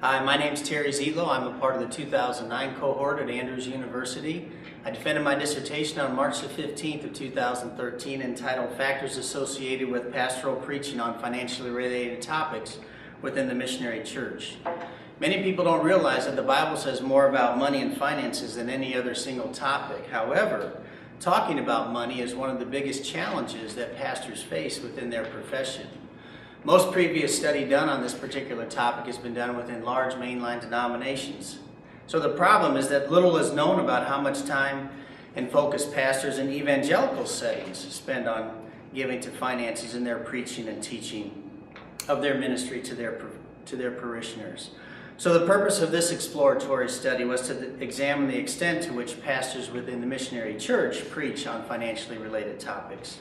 Hi, my name is Terry Zeitlow. I'm a part of the 2009 cohort at Andrews University. I defended my dissertation on March the 15th of 2013 entitled Factors Associated with Pastoral Preaching on Financially Related Topics Within the Missionary Church. Many people don't realize that the Bible says more about money and finances than any other single topic. However, talking about money is one of the biggest challenges that pastors face within their profession. Most previous study done on this particular topic has been done within large mainline denominations. So the problem is that little is known about how much time and focus pastors in evangelical settings spend on giving to finances in their preaching and teaching of their ministry to their parishioners. So the purpose of this exploratory study was to examine the extent to which pastors within the missionary church preach on financially related topics.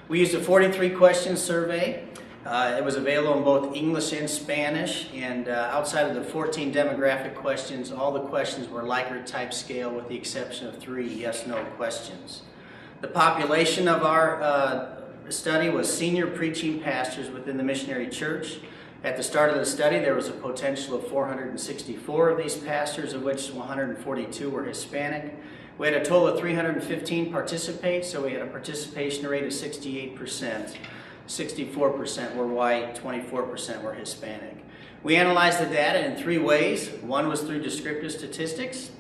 We used a 43-question survey. It was available in both English and Spanish, and outside of the 14 demographic questions, all the questions were Likert type scale with the exception of 3 yes-no questions. The population of our study was senior preaching pastors within the missionary church. At the start of the study, there was a potential of 464 of these pastors, of which 142 were Hispanic. We had a total of 315 participate, so we had a participation rate of 68%. 64% were white, 24% were Hispanic. We analyzed the data in 3 ways. One was through descriptive statistics.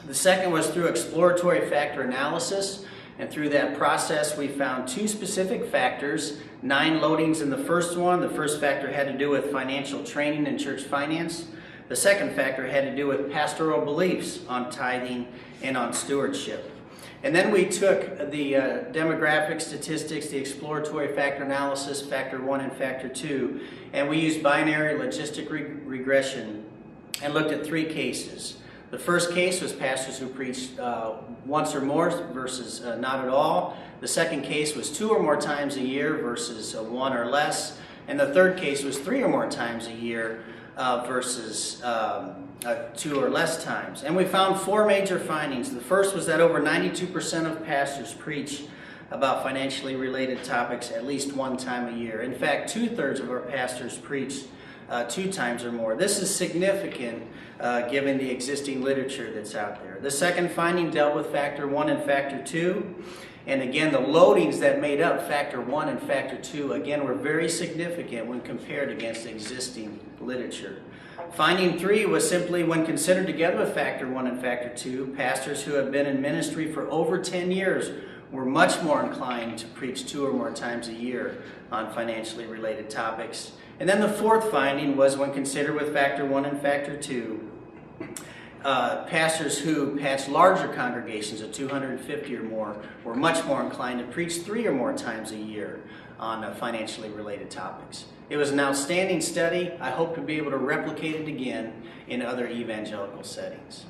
The second was through exploratory factor analysis. And through that process, we found 2 specific factors, 9 loadings in the first one. The first factor had to do with financial training and church finance. The second factor had to do with pastoral beliefs on tithing and on stewardship. And then we took the demographic statistics, the exploratory factor analysis, factor 1 and factor 2, and we used binary logistic regression and looked at 3 cases. The first case was pastors who preached once or more versus not at all. The second case was 2 or more times a year versus 1 or less. And the third case was 3 or more times a year versus 2 or less times. And we found 4 major findings. The first was that over 92% of pastors preach about financially related topics at least 1 time a year. In fact, 2/3 of our pastors preach 2 times or more. This is significant given the existing literature that's out there. The second finding dealt with factor 1 and factor 2. And again, the loadings that made up factor 1 and factor 2, again, were very significant when compared against existing literature. Finding 3 was simply when considered together with factor 1 and factor 2, pastors who have been in ministry for over 10 years were much more inclined to preach 2 or more times a year on financially related topics. And then the fourth finding was when considered with factor 1 and factor 2, pastors who patched larger congregations of 250 or more were much more inclined to preach 3 or more times a year on financially related topics. It was an outstanding study. I hope to be able to replicate it again in other evangelical settings.